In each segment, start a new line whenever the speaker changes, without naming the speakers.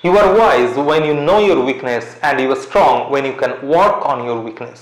You are wise when you know your weakness and you are strong when you can work on your weakness.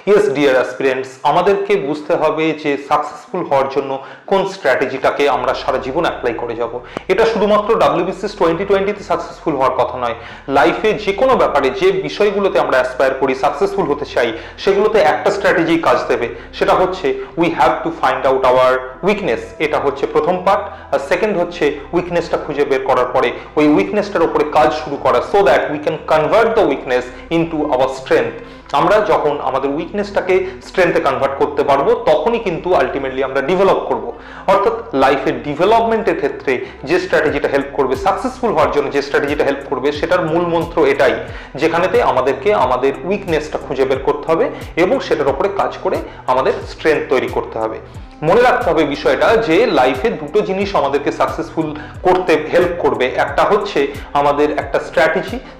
Yes dear aspirants, আমাদেরকে বুঝতে হবে যে successful হওয়ার জন্য কোন স্ট্র্যাটেজিটাকে আমরা সারা জীবন অ্যাপ্লাই করে যাব। এটা শুধুমাত্র WBCS 2020-তে সাকসেসফুল হওয়ার কথা নয়, লাইফে যে কোনো ব্যাপারে যে বিষয়গুলোতে আমরা অ্যাসপায়ার করি, সাকসেসফুল হতে চাই, সেগুলোতে একটা স্ট্র্যাটেজি কাজ দেবে। সেটা হচ্ছে we have to find out hour weakness. এটা হচ্ছে প্রথম পার্ট। আর সেকেন্ড হচ্ছে উইকনেসটা খুঁজে বের করার পরে ওই উইকনেসটার উপরে কাজ শুরু করা, so that we can convert the weakness into our strength. আমরা যখন আমাদের উইকনেসটাকে স্ট্রেংথে কনভার্ট করতে পারবো তখনই কিন্তু আলটিমেটলি আমরা ডেভেলপ করব। অর্থাৎ লাইফের ডেভেলপমেন্টের ক্ষেত্রে যে স্ট্র্যাটেজিটা হেল্প করবে, সাকসেসফুল হওয়ার জন্য যে স্ট্র্যাটেজিটা হেল্প করবে, সেটার মূল মন্ত্র এটাই, যেখানেতে আমাদেরকে আমাদের উইকনেসটা খুঁজে বের করতে হবে এবং সেটার উপরে কাজ করে আমাদের স্ট্রেংথ তৈরি করতে হবে। মনে রাখতে হবে বিষয়টা যে লাইফে দুটো জিনিস আমাদেরকে সাকসেসফুল করতে হেল্প করবে। একটা হচ্ছে আমাদের একটা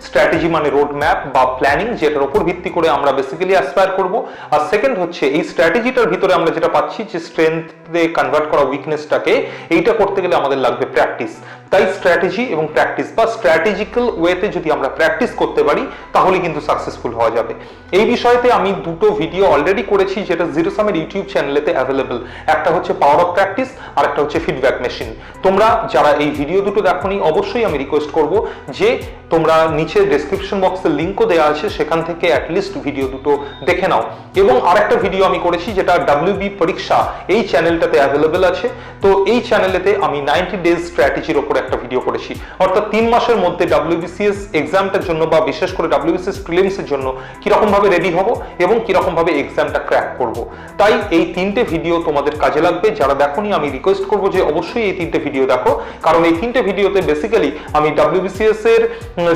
স্ট্র্যাটেজি মানে রোড ম্যাপ বা প্ল্যানিং, যেটার উপর ভিত্তি করে আমরা বেসিক্যালি অ্যাসপায়ার করব। আর সেকেন্ড হচ্ছে এই স্ট্র্যাটেজিটার ভিতরে আমরা যেটা পাচ্ছি যে স্ট্রেংথে কনভার্ট করা উইকনেসটাকে, এইটা করতে গেলে আমাদের লাগবে প্র্যাকটিস। তাই স্ট্র্যাটেজি এবং প্র্যাকটিস বা স্ট্র্যাটেজিক্যাল ওয়েতে যদি আমরা প্র্যাকটিস করতে পারি তাহলে কিন্তু সাকসেসফুল হওয়া যাবে। এই বিষয়তে আমি দুটো ভিডিও অলরেডি করেছি যেটা ZeroSum-এর ইউটিউব চ্যানেলেতে অ্যাভেলেবল। একটা হচ্ছে পাওয়ার অফ প্র্যাকটিস আর একটা হচ্ছে ফিডব্যাক মেশিন। তোমরা যারা এই ভিডিও দুটো দেখোনি অবশ্যই আমি রিকোয়েস্ট করব যে তোমরা নিচে ডেসক্রিপশন বক্সে লিংকও দেওয়া আছে, সেখান থেকে অ্যাটলিস্ট ভিডিও দুটো দেখে নাও। এবং আরেকটা ভিডিও আমি করেছি যেটা WB পরীক্ষা এই চ্যানেলটাতে অ্যাভেলেবল আছে। তো এই চ্যানেলেতে আমি 90 ডেজ স্ট্র্যাটেজির ওপর একটা ভিডিও করেছি, অর্থাৎ 3 মাসের মধ্যে WBCS এক্সামটার জন্য বা বিশেষ করে WBCS প্রিলিমসের জন্য কিরকম ভাবে রেডি হব এবং কিরকম ভাবে এক্সামটা ক্র্যাক করব। তাই এই 3টে ভিডিও তোমাদের কাজে লাগবে। যারা দেখোনি আমি রিকোয়েস্ট করব যে অবশ্যই এই 3টে ভিডিও দেখো, কারণ এই 3টে ভিডিওতে বেসিক্যালি আমি WBCS এর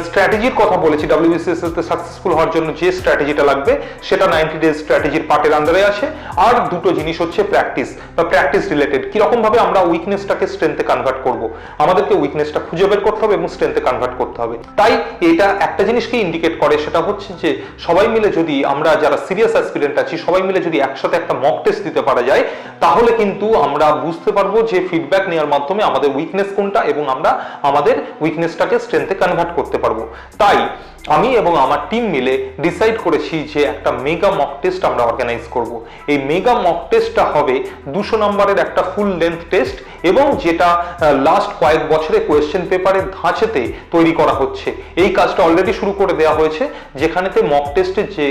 স্ট্র্যাটেজির কথা বলেছি। WBCS এতে সাকসেসফুল হওয়ার জন্য যে স্ট্র্যাটেজিটা লাগবে সেটা 90 ডেজ স্ট্র্যাটেজির পার্টের আন্ডারে আছে। আর দুটো জিনিস হচ্ছে প্র্যাকটিস বা প্র্যাকটিস রিলেটেড, কিরকম ভাবে আমরা উইকনেসটাকে স্ট্রেংথে কনভার্ট করব। আমাদেরকে উইকনেসটা খুঁজে বের করতে হবে এবং স্ট্রেংথে কনভার্ট করতে হবে। তাই এটা একটা জিনিসকে ইন্ডিকেট করে, সেটা হচ্ছে যে সবাই মিলে যদি আমরা যারা সিরিয়াস অ্যাসপিরেন্ট আছি সবাই মিলে যদি একসাথে একটা মক টেস্ট দিতে পারা যায় তাহলে কিন্তু আমরা বুঝতে পারবো যে ফিডব্যাক নেওয়ার মাধ্যমে আমাদের উইকনেস কোনটা এবং আমরা আমাদের উইকনেসটাকে স্ট্রেংথে কনভার্ট করতে পারবো। তাই আমি এবং আমার টিম মিলে ডিসাইড করেছি যে একটা মেগা মক টেস্ট আমরা অর্গানাইজ করব। এই মেগা মক টেস্টটা হবে 200 নম্বরের একটা ফুল লেন্থ টেস্ট এবং যেটা লাস্ট কয়েক বছরে কোয়েশ্চেন পেপারের ধাঁচেতে তৈরি করা হচ্ছে। এই কাজটা অলরেডি শুরু করে দেওয়া হয়েছে, যেখানেতে মক টেস্টের যে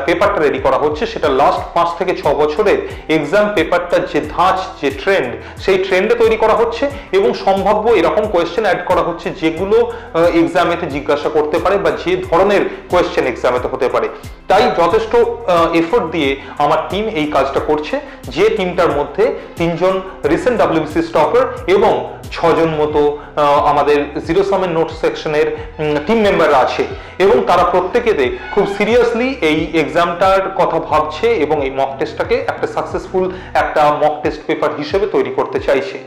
পেপারটা রেডি করা হচ্ছে সেটা লাস্ট 5 থেকে 6 বছরের এক্সাম পেপারটার যে ধাঁচ, যে ট্রেন্ড, সেই ট্রেন্ডে তৈরি করা হচ্ছে এবং সম্ভাব্য এরকম কোয়েশ্চেন অ্যাড করা হচ্ছে যেগুলো এক্সামেতে জিজ্ঞাসা করতে পারে বা যে ধরনের কোয়েশ্চেন এক্সামেতে হতে পারে। তাই যথেষ্ট এফোর্ট দিয়ে আমার টিম এই কাজটা করছে, যে টিমটার মধ্যে 3 জন রিসেন্ট WBCS টপার এবং 6 জন মতো আমাদের ZeroSum-এর নোট সেকশনের টিম মেম্বাররা আছে এবং তারা প্রত্যেকেতে খুব সিরিয়াসলি এই এক্সামটার কথা ভাবছে এবং এই মক টেস্টটাকে একটা সাকসেসফুল একটা মক টেস্ট পেপার হিসেবে তৈরি করতে চাইছে।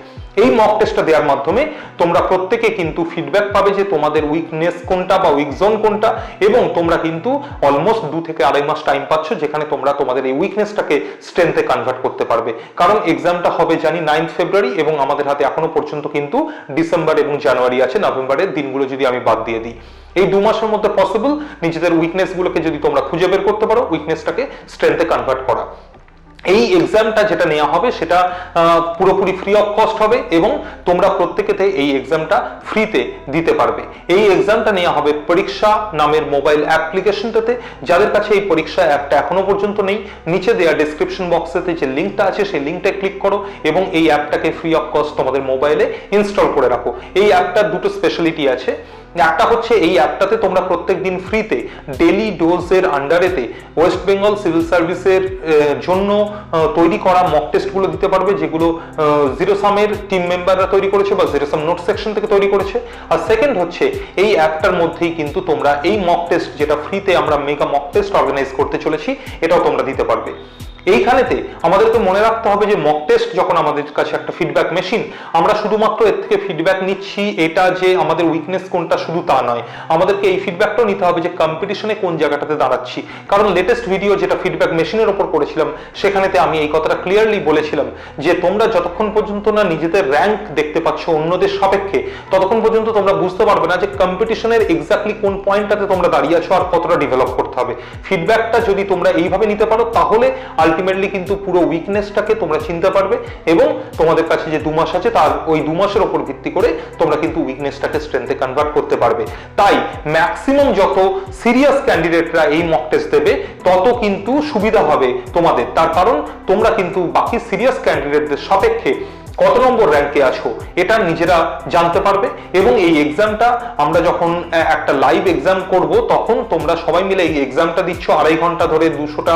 এই মক টেস্টটা দেওয়ার মাধ্যমে তোমরা প্রত্যেকে কিন্তু ফিডব্যাক পাবে যে তোমাদের উইকনেস কোনটা বা উইক জোন কোনটা, এবং তোমরা কিন্তু অলমোস্ট 2 থেকে 2.5 মাস টাইম পাচ্ছ যেখানে তোমরা তোমাদের এই উইকনেসটাকে স্ট্রেংথে কনভার্ট করতে পারবে। কারণ এক্সামটা হবে জানি 9 ফেব্রুয়ারি এবং আমাদের হাতে এখনো পর্যন্ত কিন্তু ডিসেম্বর এবং জানুয়ারি আছে, নভেম্বরের দিনগুলো যদি আমি বাদ দিয়ে দিই। এই 2 মাসের মধ্যে পসিবল নিজেদের উইকনেসগুলোকে যদি তোমরা খুঁজে বের করতে পারো, উইকনেসটাকে স্ট্রেংথে কনভার্ট করা। এই এক্সামটা যেটা নেওয়া হবে সেটা পুরোপুরি ফ্রি অফ কস্ট হবে এবং তোমরা প্রত্যেকেতে এই এক্সামটা ফ্রিতে দিতে পারবে। এই এক্সামটা নেওয়া হবে পরীক্ষা নামের মোবাইল অ্যাপ্লিকেশনটাতে। যাদের কাছে এই পরীক্ষা অ্যাপটা এখনো পর্যন্ত নেই, নিচে দেওয়া ডেসক্রিপশন বক্সেতে যে লিঙ্কটা আছে সেই লিঙ্কটা ক্লিক করো এবং এই অ্যাপটাকে ফ্রি অফ কস্ট তোমাদের মোবাইলে ইনস্টল করে রাখো। এই অ্যাপটার দুটো স্পেশালিটি আছে। একটা হচ্ছে এই অ্যাপটাতে তোমরা প্রত্যেকদিন ফ্রিতে ডেলি ডোজের আন্ডারেতে ওয়েস্ট বেঙ্গল সিভিল সার্ভিসের জন্য তৈরি করা মক টেস্টগুলো দিতে পারবে, যেগুলো ZeroSum-এর টিম মেম্বাররা তৈরি করেছে বা ZeroSum নোট সেকশন থেকে তৈরি করেছে। আর সেকেন্ড হচ্ছে এই অ্যাপটার মধ্যেই কিন্তু তোমরা এই মক টেস্ট যেটা ফ্রিতে আমরা মেগা মক টেস্ট অর্গানাইজ করতে চলেছি এটাও তোমরা দিতে পারবে। এইখানেতে আমাদেরকে মনে রাখতে হবে যে মক টেস্ট যখন আমাদের কাছে একটা ফিডব্যাক মেশিন, আমরা শুধুমাত্র এর থেকে ফিডব্যাক নিচ্ছি এটা যে আমাদের উইকনেস কোনটা শুধু তা নয়, আমাদেরকে এই ফিডব্যাকটাও নিতে হবে যে কম্পিটিশনে কোন জায়গাটাতে দাঁড়াচ্ছি। কারণ লেটেস্ট ভিডিও যেটা ফিডব্যাক মেশিনের ওপর করেছিলাম সেখানেতে আমি এই কথাটা ক্লিয়ারলি বলেছিলাম যে তোমরা যতক্ষণ পর্যন্ত না নিজেদের র্যাঙ্ক দেখতে পাচ্ছ অন্যদের সাপেক্ষে, ততক্ষণ পর্যন্ত তোমরা বুঝতে পারবে না যে কম্পিটিশনের এক্স্যাক্টলি কোন পয়েন্টটাতে তোমরা দাঁড়িয়ে আছো আর কতটা ডেভেলপ করতে হবে। ফিডব্যাকটা যদি তোমরা এইভাবে নিতে পারো তাহলে আলটিমেটলি কিন্তু পুরো উইকনেসটাকে তোমরা চিনতে পারবে এবং তোমাদের কাছে যে 2 মাস আছে তার ওই 2 মাসের উপর ভিত্তি করে তোমরা কিন্তু উইকনেসটাকে স্ট্রেংথে কনভার্ট করতে পারবে। তাই ম্যাক্সিমাম যত সিরিয়াস ক্যান্ডিডেটরা এই মক টেস্ট দেবে তত কিন্তু সুবিধা হবে তোমাদের, তার কারণ তোমরা কিন্তু বাকি সিরিয়াস ক্যান্ডিডেটদের সাপেক্ষে কত নম্বর র্যাঙ্কে আছো এটা নিজেরা জানতে পারবে। এবং এই এক্সামটা আমরা যখন একটা লাইভ এক্সাম করব তখন তোমরা সবাই মিলে এই এক্সামটা দিচ্ছ, 2.5 ঘন্টা ধরে 200টা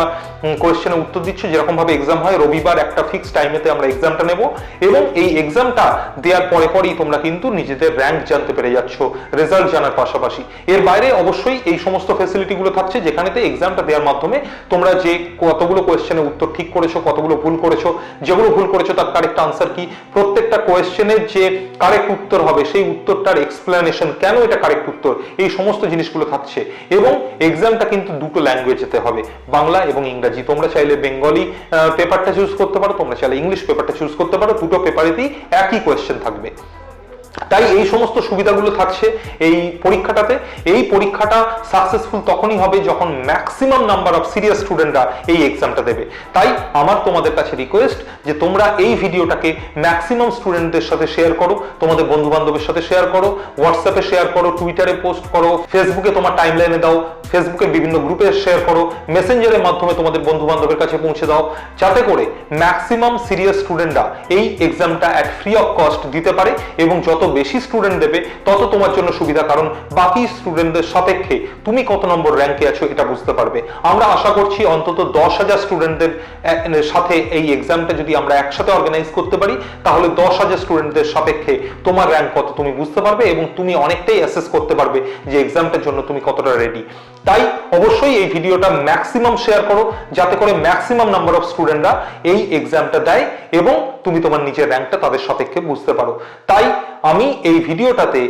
কোয়েশ্চেনের উত্তর দিচ্ছ, যেরকম ভাবে এক্সাম হয় রবিবার একটা ফিক্স টাইমেতে আমরা এক্সামটা নেব এবং এই এক্সামটা দেওয়ার পরেই তোমরা কিন্তু নিজেদের র্যাঙ্ক জানতে পেরে যাচ্ছ রেজাল্ট জানার পাশাপাশি। এর বাইরে অবশ্যই এই সমস্ত ফ্যাসিলিটিগুলো থাকছে যেখানেতে এক্সামটা দেওয়ার মাধ্যমে তোমরা যে কতগুলো কোয়েশ্চেনের উত্তর ঠিক করেছো, কতগুলো ভুল করেছো, যেগুলো ভুল করেছো তার কারেক্ট আনসার কি, প্রত্যেকটা কোয়েশ্চেনের যে কারেক্ট উত্তর হবে সেই উত্তরটার এক্সপ্লেনেশন, কেন এটা কারেক্ট উত্তর, এই সমস্ত জিনিসগুলো থাকছে। এবং এক্সামটা কিন্তু দুটো ল্যাঙ্গুয়েজেতে হবে, বাংলা এবং ইংরেজি। তোমরা চাইলে বেঙ্গলি পেপারটা চুজ করতে পারো, তোমরা চাইলে ইংলিশ পেপারটা চুজ করতে পারো, দুটো পেপারেতেই একই কোয়েশ্চেন থাকবে। তাই এই সমস্ত সুবিধাগুলো থাকছে এই পরীক্ষাটাতে। এই পরীক্ষাটা সাকসেসফুল তখনই হবে যখন ম্যাক্সিমাম নাম্বার অফ সিরিয়াস স্টুডেন্টরা এই এক্সামটা দেবে। তাই আমার তোমাদের কাছে রিকোয়েস্ট যে তোমরা এই ভিডিওটাকে ম্যাক্সিমাম স্টুডেন্টদের সাথে শেয়ার করো, তোমাদের বন্ধু বান্ধবের সাথে শেয়ার করো, হোয়াটসঅ্যাপে শেয়ার করো, টুইটারে পোস্ট করো, ফেসবুকে তোমার টাইমলাইনে দাও, ফেসবুকের বিভিন্ন গ্রুপে শেয়ার করো, মেসেঞ্জারের মাধ্যমে তোমাদের বন্ধু বান্ধবের কাছে পৌঁছে দাও, যাতে করে ম্যাক্সিমাম সিরিয়াস স্টুডেন্টরা এই এক্সামটা অ্যাট ফ্রি অফ কস্ট দিতে পারে। এবং যত বেশি স্টুডেন্ট দেবে তত তোমার জন্য সুবিধা, কারণ বাকি স্টুডেন্টদের সাপেক্ষে তুমি কত নম্বর র্যাঙ্কে আছো এটা বুঝতে পারবে। আমরা আশা করছি অন্তত 10,000 স্টুডেন্টদের সাথে এই এক্সামটা যদি আমরা একসাথে অর্গানাইজ করতে পারি তাহলে 10,000 স্টুডেন্টদের সাপেক্ষে তোমার র্যাঙ্ক কত তুমি বুঝতে পারবে এবং তুমি অনেকটাই অ্যাসেস করতে পারবে যে এক্সামটার জন্য তুমি কতটা রেডি। তাই অবশ্যই এই ভিডিওটা ম্যাক্সিমাম শেয়ার করো যাতে করে ম্যাক্সিমাম নাম্বার অফ স্টুডেন্টরা এই এক্সামটা দেয় এবং তুমি তোমার নিজের র্যাঙ্কটা তাদের সাপেক্ষে বুঝতে পারো। তাই আমি এই ভিডিওটাতে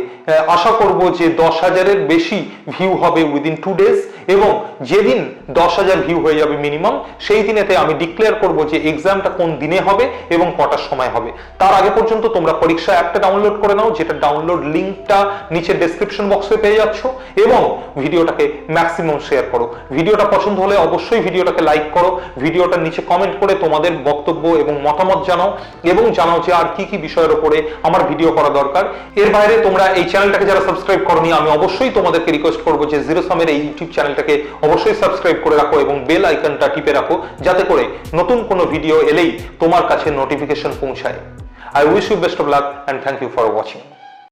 আশা করব যে 10,000-এর বেশি ভিউ হবে উইদিন 2 ডেজ এবং যেদিন 10,000 ভিউ হয়ে যাবে মিনিমাম সেই দিনেতে আমি ডিক্লেয়ার করব যে এক্সামটা কোন দিনে হবে এবং কটার সময় হবে। তার আগে পর্যন্ত তোমরা পরীক্ষা অ্যাপটা ডাউনলোড করে নাও, যেটা ডাউনলোড লিঙ্কটা নিচে ডেসক্রিপশন বক্সে পেয়ে যাচ্ছ, এবং ভিডিওটাকে ম্যাক্সিমাম শেয়ার করো। ভিডিওটা পছন্দ হলে অবশ্যই ভিডিওটাকে লাইক করো, ভিডিওটার নিচে কমেন্ট করে তোমাদের বক্তব্য এবং মতামত জানাও এবং জানাও যে আর কি কি বিষয়ের উপরে আমার ভিডিও করা দরকার। এর বাইরে তোমরা এই চ্যানেলটাকে যারা সাবস্ক্রাইব করোনি আমি অবশ্যই তোমাদেরকে রিকোয়েস্ট করবো যে ZeroSum-এর এই ইউটিউব চ্যানেলটাকে অবশ্যই সাবস্ক্রাইব করে রাখো এবং বেল আইকনটা টিপে রাখো যাতে করে নতুন কোনো ভিডিও এলেই তোমার কাছে নোটিফিকেশন পৌঁছায়। I wish you best of luck and thank you for watching.